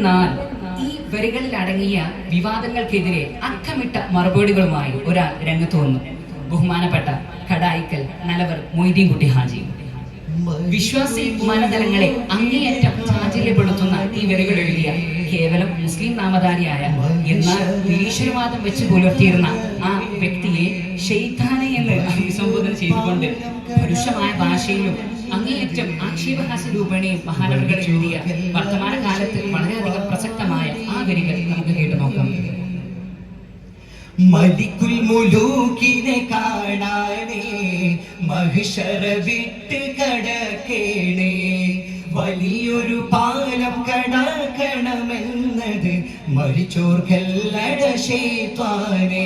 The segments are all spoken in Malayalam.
എന്തെന്നാൽ ഈ വരികളിൽ അടങ്ങിയ വിവാദങ്ങൾക്കെതിരെ അക്കമിട്ട മറുപടികളുമായി ഒരാൾ രംഗത്ത് വന്നു. ബഹുമാനപ്പെട്ട കടായിക്കൽ നലവർ മൊയ്തീൻ കുട്ടി ഹാജി. വിശ്വാസി മനതലങ്ങളെ അങ്ങേയറ്റം ചാഞ്ചല്യപ്പെടുത്തുന്ന ഈ വരികൾ എഴുതിയ കേവലം മുസ്ലിം നാമധാരിയായ എന്നാൽ നിരീശ്വരവാദം വെച്ച് പുലർത്തിയിരുന്ന ആ വ്യക്തിയെ ഷെയ്ത്താനെ എന്ന് അഭിസംബോധന ചെയ്തുകൊണ്ട് പരുഷമായ ഭാഷയിലും അങ്ങേയറ്റം ആക്ഷേപഹാസ്യ രൂപേണയും മഹാനവറുകൾ എഴുതിയ വർത്തമാനകാലത്ത് വളരെയധികം പ്രസക്തമായ ആ വരികൾ നമുക്ക് കേട്ടു നോക്കാം. മലിക്കുൽ മുലൂക്കിനെ കാണാനേ മഹിഷറ വിട്ട് കടക്കേണേ, വലിയൊരു പാലം കടക്കണമെന്നത് മരിച്ചോർക്കല്ലട ശൈത്വാനേ.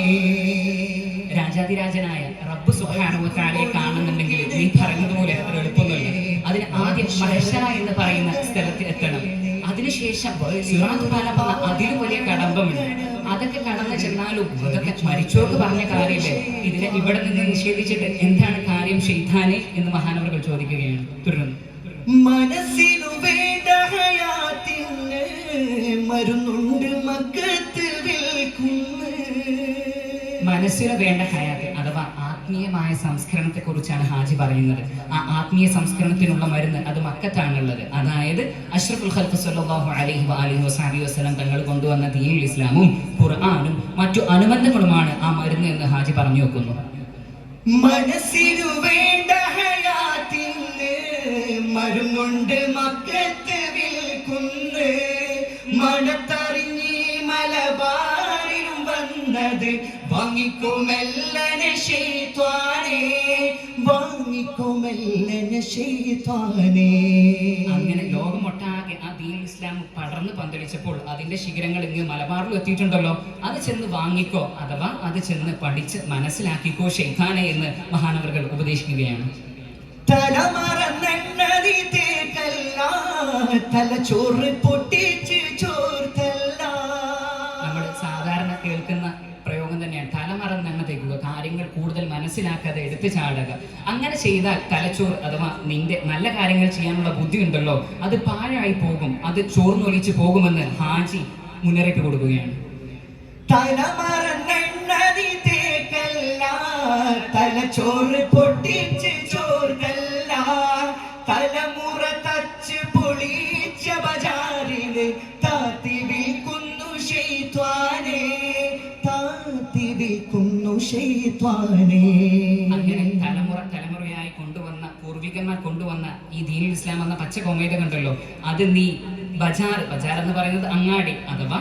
രാജാതിരാജനായ റബ്ബ് സുബ്ഹാനഹു വ തആലയെ കാണുന്നുണ്ടെങ്കിൽ നീ പറഞ്ഞതുപോലെ അത്ര എളുപ്പമൊന്നുമില്ല. അതിന് ആദ്യം മഹ്ശറ എന്ന് പറയുന്ന സ്ഥലത്ത് എത്തണം. അതിനുശേഷം സിറാത്ത് പാലം എന്ന അതിലും വലിയ കടമ്പമുണ്ട്. അതൊക്കെ കടന്നു ചെന്നാലും അതൊക്കെ മരിച്ചോർക്ക് പറഞ്ഞ കാര്യമല്ലേ, ഇതിനെ ഇവിടെ നിന്ന് നിഷേധിച്ചിട്ട് എന്താണ് കാര്യം ശൈത്താനെ എന്ന് മഹാനവറുകൾ ചോദിക്കുകയാണ്. തുടർന്ന് മനസ്സിനു വേണ്ട ഹയാത്തിന് മരുന്നുണ്ട് മക്കത്ത് വിൽക്കുന്നു. മനസ്സിന് വേണ്ട ഹയാത്ത് അഥവാ ആത്മീയമായ സംസ്കരണത്തെ കുറിച്ചാണ് ഹാജി പറയുന്നത്. ആ ആത്മീയ സംസ്കരണത്തിനുള്ള മരുന്ന് അത് മക്കത്താണുള്ളത്. അതായത് അഷ്റഫുൽ ഖൽഖ് സ്വല്ലല്ലാഹു അലൈഹി വസല്ലം തങ്ങൾ കൊണ്ടുവന്ന ദീനുൽ ഇസ്ലാമും ഖുർആനും മറ്റു അനുബന്ധങ്ങളുമാണ് ആ മരുന്ന് എന്ന് ഹാജി പറഞ്ഞു വെക്കുന്നു. മനസ്സിനു വേണ്ട ഹയാത്തിന് മരുന്നുണ്ട് മക്കത്ത് വിൽക്കുന്നു. മണത്തറിഞ്ഞി മലബാറിലും വന്നത് വാങ്ങിക്കുമെല്ലനെ ശൈത്വാനേ, വാങ്ങിക്കുമെല്ലനെ ശൈത്വാനേ. അങ്ങനെ ലോകമൊട്ടാകെ ആ ദീനുൽ ഇസ്ലാം പടർന്ന് പന്തലിച്ചപ്പോൾ അതിന്റെ ശിഖരങ്ങൾ ഇങ്ങ് മലബാറിൽ എത്തിയിട്ടുണ്ടല്ലോ, അത് ചെന്ന് വാങ്ങിക്കോ അഥവാ അത് ചെന്ന് പഠിച്ച് മനസ്സിലാക്കിക്കോ ശൈത്താനെ എന്ന് മഹാനവറുകൾ ഉപദേശിക്കുകയാണ്. തലമറന്നെണ്ണതി തേക്കല്ല, തലച്ചോറ് പൊട്ടിച്ച് ചോർത്തല്ല. നമ്മൾ സാധാരണ കേൾക്കുന്ന പ്രയോഗം തന്നെയാണ് തലമറന്നെണ്ണ തേക്കുക, കാര്യങ്ങൾ കൂടുതൽ മനസ്സിലാക്കാതെ എടുത്തു ചാടുക. അങ്ങനെ ചെയ്താൽ തലച്ചോറ് അഥവാ നിന്റെ നല്ല കാര്യങ്ങൾ ചെയ്യാനുള്ള ബുദ്ധി ഉണ്ടല്ലോ അത് പാഴായി പോകും, അത് ചോർന്നൊലിച്ചു പോകുമെന്ന് ഹാജി മുന്നറിയിപ്പ് കൊടുക്കുകയാണ്. തലമറന്നെണ്ണതി തേക്കല്ല, തലച്ചോറ് പൊട്ടിച്ച് ചോർത്തല്ല. തലമുറ തച്ച് പൊളിച്ച ബജാറില് താത്തി വിൽക്കുന്നു ശൈത്വാനേ, താത്തി വിൽക്കുന്നു ശൈത്വാനേ. അങ്ങനെ തലമുറയായി കൊണ്ടുവന്ന പൂർവികന്മാർ കൊണ്ടുവന്ന ഈ ദീനുൽ ഇസ്ലാം എന്ന പച്ച കൊമേത കണ്ടല്ലോ, അത് നീ ബജാർ എന്ന് പറയുന്നത് അങ്ങാടി അഥവാ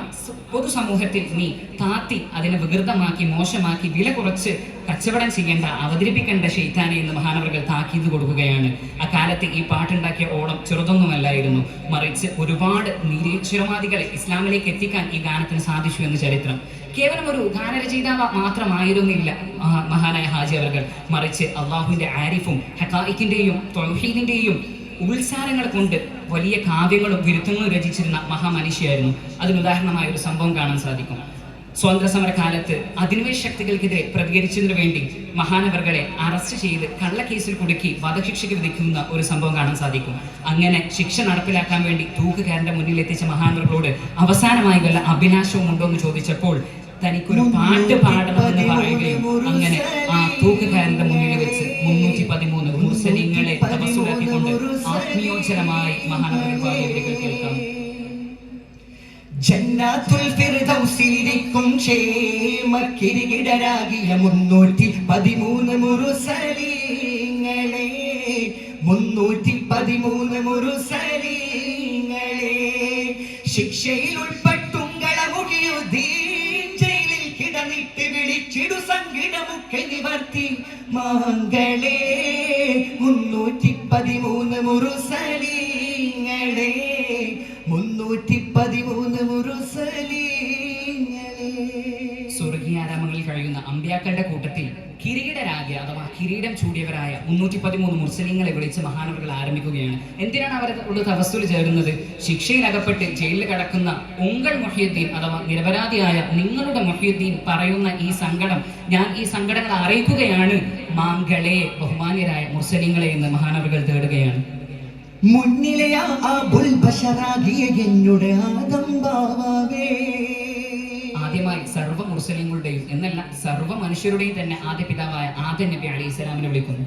പൊതുസമൂഹത്തിൽ നീ താത്തി അതിനെ വികൃതമാക്കി മോശമാക്കി വില കുറച്ച് കച്ചവടം ചെയ്യേണ്ട, അവതരിപ്പിക്കേണ്ട ശൈത്താനെ എന്ന് മഹാനവറുകൾ താക്കീത് കൊടുക്കുകയാണ്. അക്കാലത്ത് ഈ പാട്ടുണ്ടാക്കിയ ഓളം ചെറുതൊന്നുമല്ലായിരുന്നു, മറിച്ച് ഒരുപാട് നിരീശ്വരവാദികളെ ഇസ്ലാമിലേക്ക് എത്തിക്കാൻ ഈ ഗാനത്തിന് സാധിച്ചു എന്ന് ചരിത്രം. കേവലം ഒരു ഗാനരചയിതാവ് മാത്രമായിരുന്നില്ല മഹാനായ ഹാജി അവർകൾ, മറിച്ച് അള്ളാഹുവിന്റെ ആരിഫും ഹഖായിഖിന്റെയും തൗഹീദിന്റെയും ഉത്സാരങ്ങൾ കൊണ്ട് വലിയ കാവ്യങ്ങളും വിരുദ്ധങ്ങളും രചിച്ചിരുന്ന മഹാമനുഷ്യായിരുന്നു. അതിനുദാഹരണമായ ഒരു സംഭവം കാണാൻ സാധിക്കും. സ്വാതന്ത്ര്യ സമര കാലത്ത് അധിനിവേശ ശക്തികൾക്കെതിരെ പ്രതികരിച്ചതിനു വേണ്ടി മഹാനവറുകളെ അറസ്റ്റ് ചെയ്ത് കള്ളക്കേസിൽ കുടുക്കി വധശിക്ഷയ്ക്ക് വിധിക്കുന്ന ഒരു സംഭവം കാണാൻ സാധിക്കും. അങ്ങനെ ശിക്ഷ നടപ്പിലാക്കാൻ വേണ്ടി തൂക്കുകാരന്റെ മുന്നിൽ എത്തിച്ച മഹാനവറുകളോട് അവസാനമായി വല്ല അഭിലാഷവും ഉണ്ടോ എന്ന് ചോദിച്ചപ്പോൾ തനിക്കൊരു പാട്ട് പാടണമെന്ന് പറയുകയും അങ്ങനെ ആ തൂക്കുകാരന്റെ മുന്നിൽ വെച്ച് 313 മുർസലീങ്ങളെ തപസ്സുലാക്കിക്കൊണ്ട് ആത്മീയോജ്ജലമായി മഹാനവറുകൾ പാടിയ വരികൾ കേൾക്കാം. ജന്നാത്തുൽ ഫിർദൗസിലിരിക്കും ക്ഷേമക്കിരീടരാകിയ 313 മുർസലീങ്ങളെ, 313 മുർസലീങ്ങളെ. ശിക്ഷയിൽ ഉൾപ്പെട്ടുങ്ങളമുകിയുദ്ധീൻ ജയിലിൽ കിടന്നിട്ട് വിളിച്ചിടു സങ്കിടമൊക്കെ നിവർത്തി മാങ്ങളെ, 313 മുർസലീങ്ങളെ, 313 മുർസലീങ്ങളെ. സ്വർഗീയാരാമങ്ങളിൽ കഴിയുന്ന അമ്പ്യാക്കളുടെ കൂട്ടത്തിൽ കിരീടരാകിയ അഥവാ കിരീടം ചൂടിയവരായ 313 മുർസലീങ്ങളെ വിളിച്ച് മഹാനവറുകൾ ആരംഭിക്കുകയാണ്. എന്തിനാണ് അവരുടെ തവസ്സുൽ ചേരുന്നത്? ശിക്ഷയിൽ അകപ്പെട്ട് ജയിലിൽ കിടക്കുന്ന ഉങ്ങൾ മുഹ്യിദ്ദീൻ അഥവാ നിരപരാധിയായ നിങ്ങളുടെ മുഹ്യിദ്ദീൻ പറയുന്ന ഈ സങ്കടം, ഞാൻ ഈ സങ്കടങ്ങൾ അറിയിക്കുകയാണ് മാങ്കളെ, ബഹുമാന്യരായ മുർസലീങ്ങളെ എന്ന് മഹാനവറുകൾ തേടുകയാണ്. മുന്നിലെ ആ ബുൽ ബശറാകിയ എന്നുടെ ആദം മനുഷ്യരുടെയും തന്നെ ആദ്യ പിതാവായ ആദം നബി അലൈഹി സ്വലാമിനെ വിളിക്കുന്നു.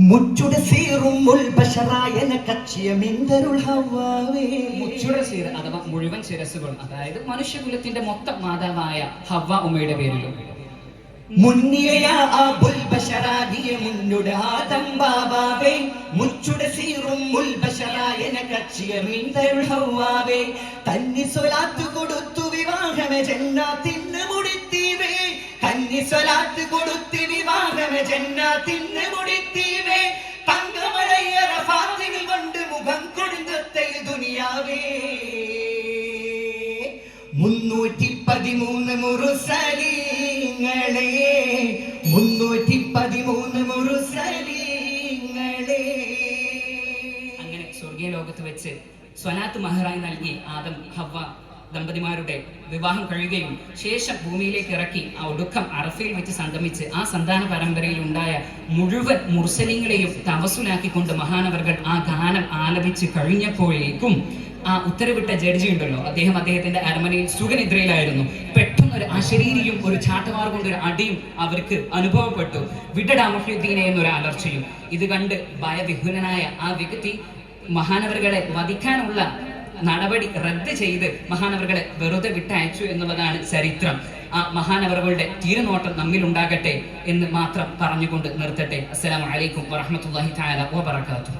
മുച്ചുടെ സീറും മുൽബശറായന കച്ചിയമിന്തരുൾ ഹവ്വാവേ. മുച്ചുടെ സീർ അഥവാ മുഴുവൻ ശിരസുകൾ, അതായത് മനുഷ്യകുലത്തിന്റെ മൊത്തം മാതാവായ ഹവ്വ ഉമ്മയുടെ പേരിലും. മുന്നിയ അബുൽ ബശറാദിയ മുന്നുടെ ആദം ബാബാവേ. മുച്ചുടെ സീറും മുൽബശറായന കച്ചിയമിന്തരുൾ ഹവ്വാവേ. തന്നി സ്വലാത്ത് കൊടുത്തു വിവാഹമേ ജന്നാത്തിന് മുടിത്തീവേ. കന്നി സ്വലാത്ത് കൊടുത്ത് വിവാഹമേ ജന്നാത്തിന് മുടിത്തീവേ. തങ്കമഴയറ ഫാത്തികൾ കൊണ്ട് മുഖം കൊടുത്തേ ദുനിയാവേ. 313 മുറുസലീങ്ങളെ, 313 മുറുസലീങ്ങളെ. അങ്ങനെ സ്വർഗീയ ലോകത്ത് വെച്ച് സ്വലാത്ത് മഹറായി നൽകി ആദം ഹവ്വ ദമ്പതിമാരുടെ വിവാഹം കഴിയുകയും ശേഷം ഭൂമിയിലേക്ക് ഇറക്കി ആ ഒടുക്കം അറഫയിൽ വെച്ച് സംഗമിച്ച് ആ സന്താന പരമ്പരയിൽ ഉണ്ടായ മുഴുവൻ മുർസലിങ്ങളെയും തവസുലാക്കിക്കൊണ്ട് മഹാനവർകൾ ആ ഗാനം ആലപിച്ച് കഴിഞ്ഞപ്പോഴേക്കും ആ ഉത്തരവിട്ട ജഡ്ജി ഉണ്ടല്ലോ, അദ്ദേഹത്തിന്റെ അരമനയിൽ സുഖനിദ്രയിലായിരുന്നു. പെട്ടെന്നൊരു അശരീരിയും ഒരു ചാട്ടവാർ കൊണ്ടൊരു അടിയും അവർക്ക് അനുഭവപ്പെട്ടു. വിടടാ മുഹ്യിദ്ദീനെ എന്നൊരു അലർച്ചയും. ഇത് കണ്ട് ഭയവിഹുലനായ ആ വ്യക്തി മഹാനവറുകളെ വധിക്കാനുള്ള നടപടി റദ്ദ് ചെയ്ത് മഹാനവറുകളെ വെറുതെ വിട്ടയച്ചു എന്നുള്ളതാണ് ചരിത്രം. ആ മഹാനവറുകളുടെ തീരുനോട്ടം നമ്മിൽ ഉണ്ടാകട്ടെ എന്ന് മാത്രം പറഞ്ഞുകൊണ്ട് നിർത്തട്ടെ. അസ്സലാമു അലൈക്കും വറഹ്മത്തുള്ളാഹി തആല വബറകാതുഹു.